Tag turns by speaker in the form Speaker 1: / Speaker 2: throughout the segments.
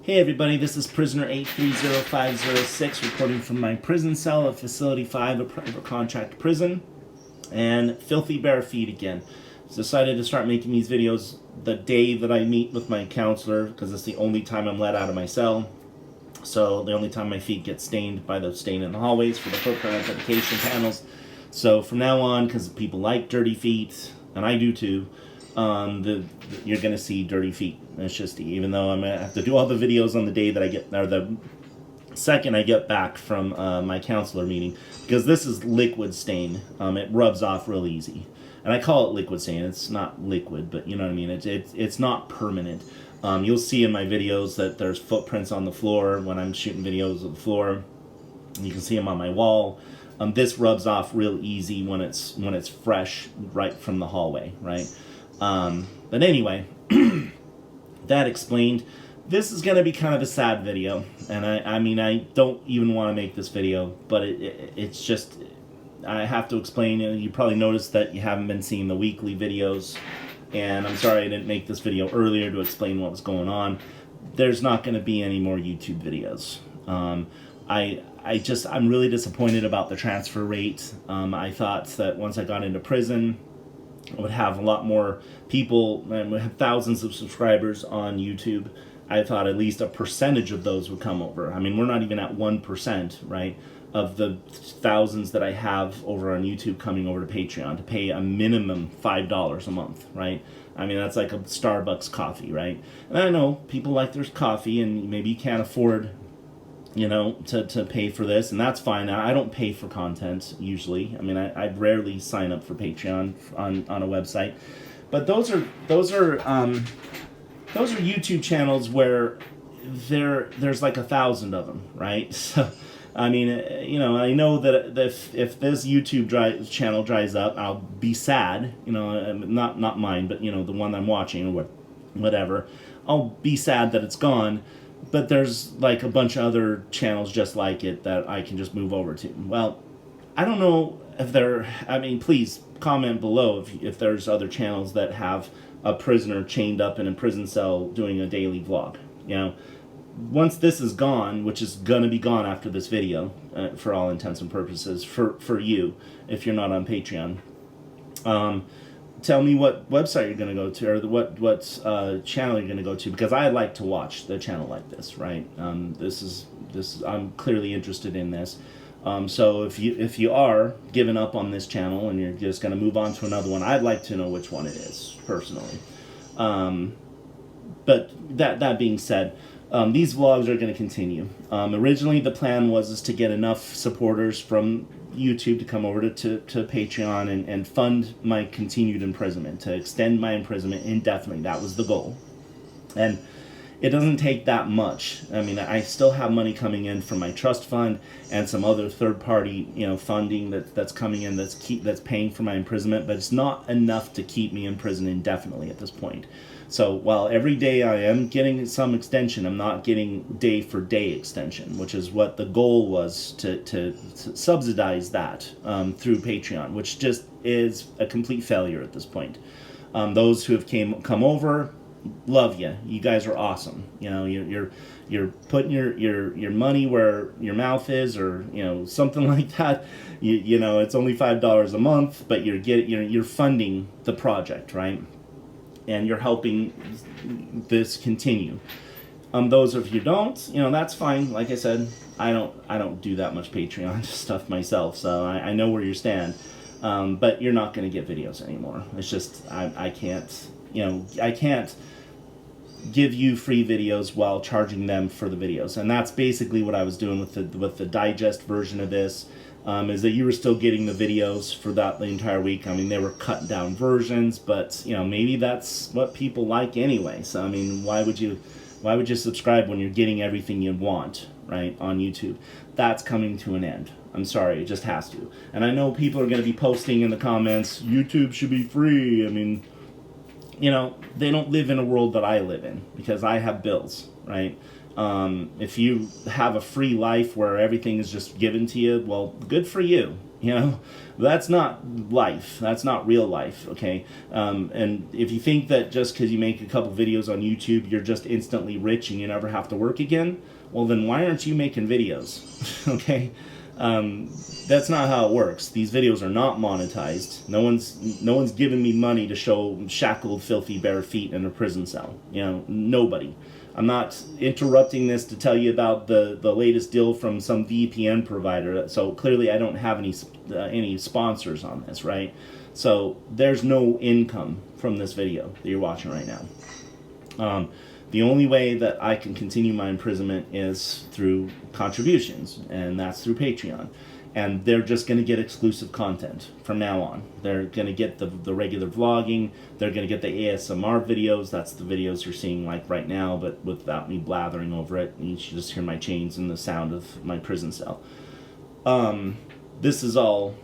Speaker 1: Hey everybody, this is prisoner 830506 reporting from my prison cell at Facility 5, a private contract prison, and filthy bare feet again. I decided to start making these videos the day that I meet with my counselor because it's the only time I'm let out of my cell. So the only time my feet get stained by the stain in the hallways for the footprint identification panels. So from now on, because people like dirty feet, and I do too, you're gonna see dirty feet. It's just, even though I'm gonna have to do all the videos on the day that I get, or the second I get back from my counselor meeting, because this is liquid stain. It rubs off real easy, and I call it liquid stain. It's not liquid, but you know what I mean. It's not permanent. You'll see in my videos that there's footprints on the floor when I'm shooting videos of the floor. You can see them on my wall. This rubs off real easy when it's fresh right from the hallway, right? But anyway, that explained. This is going to be kind of a sad video, and I mean, I don't even want to make this video, but it's just, I have to explain. You probably noticed that you haven't been seeing the weekly videos, and I'm sorry I didn't make this video earlier to explain what was going on. There's not going to be any more YouTube videos. I'm really disappointed about the transfer rate. I thought that once I got into prison, I would have a lot more people, and would have thousands of subscribers on YouTube. I thought at least a percentage of those would come over. I mean, we're not even at 1%, right, of the thousands that I have over on YouTube coming over to Patreon to pay a minimum $5 a month, right? I mean, that's like a Starbucks coffee, right? And I know people like their coffee, and maybe you can't afford, you know, to pay for this, and that's fine. I don't pay for content usually. I mean, I rarely sign up for Patreon on a website, but those are YouTube channels where there's like 1,000 of them, right? So, I mean, you know, I know that if this YouTube channel dries up, I'll be sad. You know, not mine, but you know, the one I'm watching or whatever. I'll be sad that it's gone. But there's like a bunch of other channels just like it that I can just move over to. Well, I don't know if I mean, please comment below if there's other channels that have a prisoner chained up in a prison cell doing a daily vlog. You know, once this is gone, which is going to be gone after this video, for all intents and purposes, for you, if you're not on Patreon, tell me what website you're going to go to, or what channel you're going to go to, because I'd like to watch the channel like this, right? I'm clearly interested in this. So if you are giving up on this channel and you're just going to move on to another one, I'd like to know which one it is, personally. But that being said, these vlogs are going to continue. Originally, the plan was to get enough supporters from YouTube to come over to Patreon and fund my continued imprisonment, to extend my imprisonment indefinitely. That was the goal. And it doesn't take that much. I mean, I still have money coming in from my trust fund and some other third-party, you know, funding that's coming in that's paying for my imprisonment, but it's not enough to keep me in prison indefinitely at this point. So while every day I am getting some extension, I'm not getting day-for-day extension, which is what the goal was, to subsidize that through Patreon, which just is a complete failure at this point. Those who have come over, love you. You guys are awesome. You know, you're putting your money where your mouth is, or you know, something like that. You know, it's only $5 a month, but you're funding the project, right? And you're helping this continue. Those of you don't, you know, that's fine. Like I said, I don't do that much Patreon stuff myself, so I know where you stand. But you're not going to get videos anymore. It's just I can't, you know, I can't give you free videos while charging them for the videos, and that's basically what I was doing with the digest version of this. Is that you were still getting the videos for the entire week. I mean, they were cut down versions, but you know, maybe that's what people like anyway. So I mean, why would you subscribe when you're getting everything you want, right, on YouTube? That's coming to an end. I'm sorry, it just has to. And I know people are going to be posting in the comments, YouTube should be free. I mean, you know, they don't live in a world that I live in, because I have bills, right? If you have a free life where everything is just given to you, well, good for you. You know, that's not life. That's not real life, okay? And if you think that just because you make a couple videos on YouTube, you're just instantly rich and you never have to work again, well, then why aren't you making videos, okay? That's not how it works. These videos are not monetized. No one's giving me money to show shackled, filthy, bare feet in a prison cell. You know, nobody. I'm not interrupting this to tell you about the latest deal from some VPN provider. So clearly, I don't have any sponsors on this, right? So there's no income from this video that you're watching right now. The only way that I can continue my imprisonment is through contributions, and that's through Patreon. And they're just going to get exclusive content from now on. They're going to get the regular vlogging. They're going to get the ASMR videos. That's the videos you're seeing like right now, but without me blathering over it. You should just hear my chains and the sound of my prison cell. This is all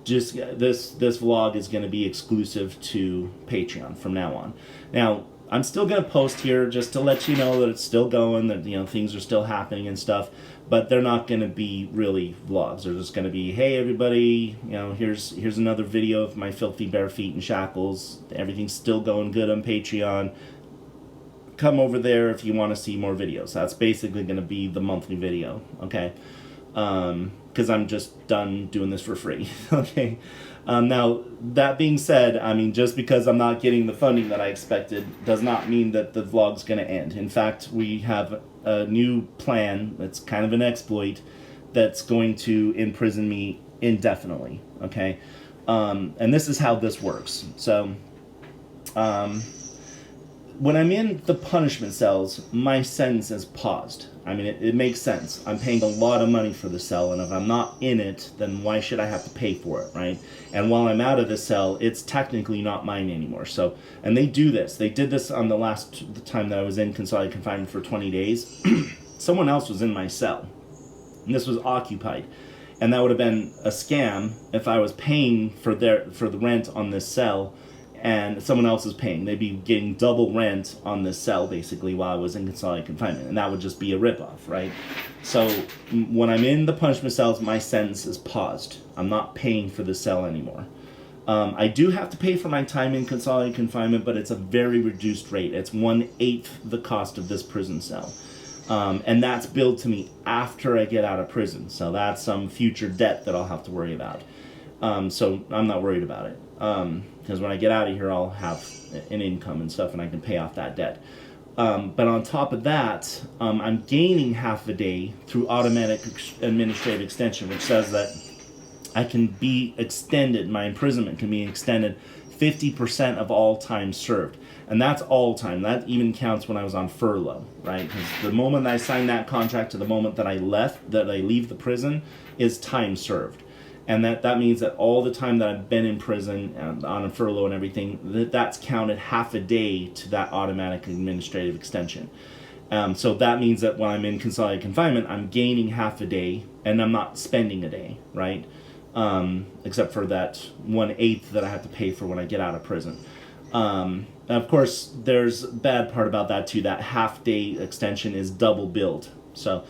Speaker 1: just, this vlog is going to be exclusive to Patreon from now on. Now, I'm still going to post here just to let you know that it's still going, that, you know, things are still happening and stuff, but they're not going to be really vlogs. They're just going to be, hey, everybody, you know, here's another video of my filthy bare feet and shackles. Everything's still going good on Patreon. Come over there if you want to see more videos. That's basically going to be the monthly video, okay? Because I'm just done doing this for free, okay? Now, that being said, I mean, just because I'm not getting the funding that I expected does not mean that the vlog's going to end. In fact, we have a new plan that's kind of an exploit that's going to imprison me indefinitely, okay? And this is how this works. So, when I'm in the punishment cells, my sentence is paused. I mean, it makes sense. I'm paying a lot of money for the cell, and if I'm not in it, then why should I have to pay for it, right? And while I'm out of the cell, it's technically not mine anymore. So, and they do this. They did this on the time that I was in consolidated confinement for 20 days. Someone else was in my cell, and this was occupied. And that would have been a scam if I was paying for the rent on this cell, and someone else is paying. They'd be getting double rent on this cell, basically, while I was in consolidated confinement. And that would just be a ripoff, right? So when I'm in the punishment cells, my sentence is paused. I'm not paying for the cell anymore. I do have to pay for my time in consolidated confinement, but it's a very reduced rate. It's 1/8 the cost of this prison cell. And that's billed to me after I get out of prison. So that's some future debt that I'll have to worry about. So I'm not worried about it. Because when I get out of here, I'll have an income and stuff, and I can pay off that debt. But on top of that, I'm gaining half a day through automatic administrative extension, which says that I can be extended, my imprisonment can be extended 50% of all time served. And that's all time. That even counts when I was on furlough, right? Because the moment I signed that contract to the moment that I leave the prison is time served. And that means that all the time that I've been in prison and on a furlough and everything, that's counted half a day to that automatic administrative extension. So that means that when I'm in consolidated confinement, I'm gaining half a day, and I'm not spending a day, right? Except for that 1/8 that I have to pay for when I get out of prison. Of course, there's a bad part about that too. That half-day extension is double billed. So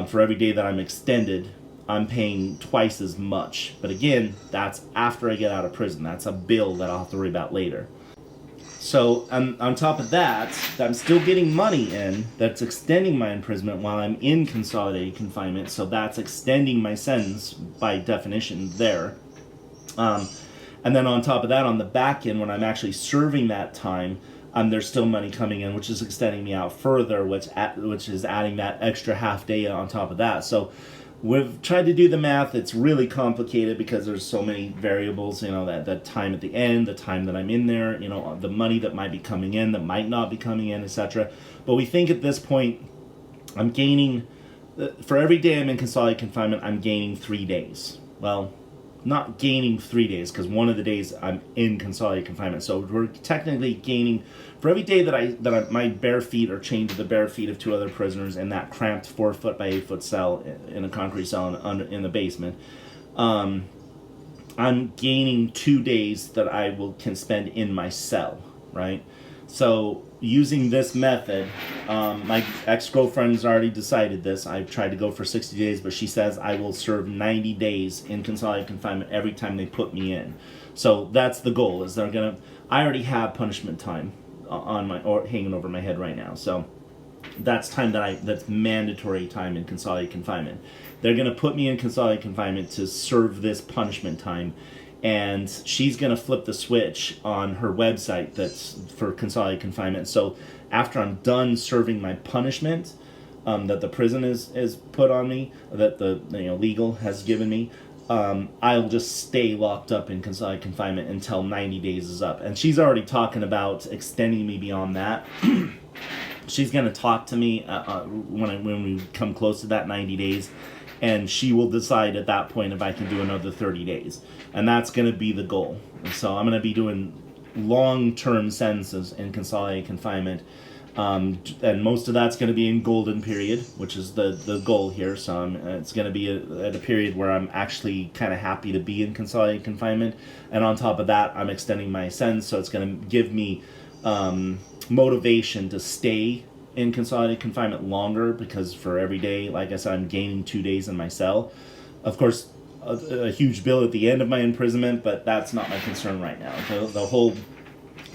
Speaker 1: for every day that I'm extended, I'm paying twice as much. But again, that's after I get out of prison. That's a bill that I'll have to worry about later. So on top of that, I'm still getting money in that's extending my imprisonment while I'm in consolidated confinement. So that's extending my sentence by definition there. And then on top of that, on the back end, when I'm actually serving that time, there's still money coming in, which is extending me out further, which is adding that extra half day on top of that. So we've tried to do the math. It's really complicated because there's so many variables, you know, that time at the end, the time that I'm in there, you know, the money that might be coming in, that might not be coming in, etc. But we think at this point, I'm gaining, for every day I'm in consolidated confinement, I'm gaining 3 days. Well, not gaining 3 days, because one of the days I'm in consolidated confinement. So we're technically gaining, for every day that my bare feet are chained to the bare feet of 2 other prisoners in that cramped 4 foot by 8 foot cell, in a concrete cell in the basement, I'm gaining 2 days that I can spend in my cell, right? So using this method, My ex-girlfriend's already decided this. I've tried to go for 60 days, but she says I will serve 90 days in consolidated confinement every time they put me in. So that's the goal. Is they're gonna. I already have punishment time on my or hanging over my head right now. So that's time that's mandatory time in consolidated confinement. They're gonna put me in consolidated confinement to serve this punishment time. And she's going to flip the switch on her website that's for consolidated confinement. So after I'm done serving my punishment that the prison is put on me, that the legal has given me, I'll just stay locked up in consolidated confinement until 90 days is up. And she's already talking about extending me beyond that. She's going to talk to me when we come close to that 90 days. And she will decide at that point if I can do another 30 days. And that's going to be the goal. So I'm going to be doing long-term sentences in consolidated confinement. And most of that's going to be in golden period, which is the goal here. So it's going to be at a period where I'm actually kind of happy to be in consolidated confinement. And on top of that, I'm extending my sentence. So it's going to give me motivation to stay in consolidated confinement longer, because for every day, like I said, I'm gaining 2 days in my cell. Of course, a huge bill at the end of my imprisonment, but that's not my concern right now. The whole,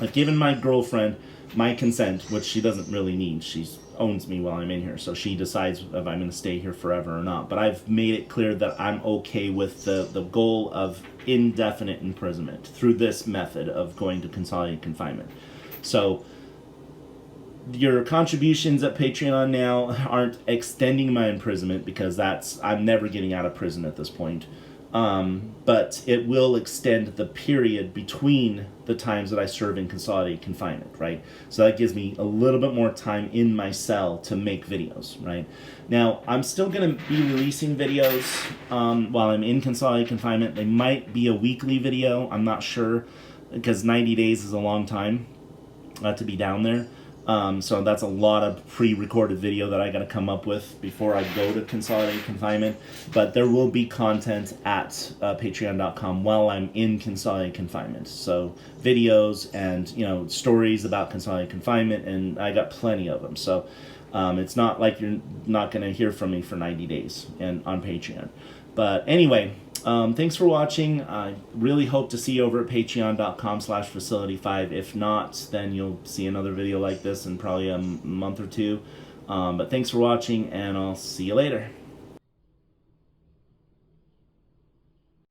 Speaker 1: I've given my girlfriend my consent, which she doesn't really need. She owns me while I'm in here, so she decides if I'm going to stay here forever or not. But I've made it clear that I'm okay with the goal of indefinite imprisonment through this method of going to consolidated confinement. So your contributions at Patreon now aren't extending my imprisonment, because I'm never getting out of prison at this point. But it will extend the period between the times that I serve in consolidated confinement, right? So that gives me a little bit more time in my cell to make videos, right? Now, I'm still going to be releasing videos while I'm in consolidated confinement. They might be a weekly video. I'm not sure, because 90 days is a long time to be down there. So that's a lot of pre-recorded video that I got to come up with before I go to consolidated confinement. But there will be content at patreon.com while I'm in consolidated confinement. So videos and stories about consolidated confinement, and I got plenty of them. So it's not like you're not going to hear from me for 90 days and on Patreon. But anyway, thanks for watching. I really hope to see you over at patreon.com/facility5. If not, then you'll see another video like this in probably a month or two. But thanks for watching, and I'll see you later.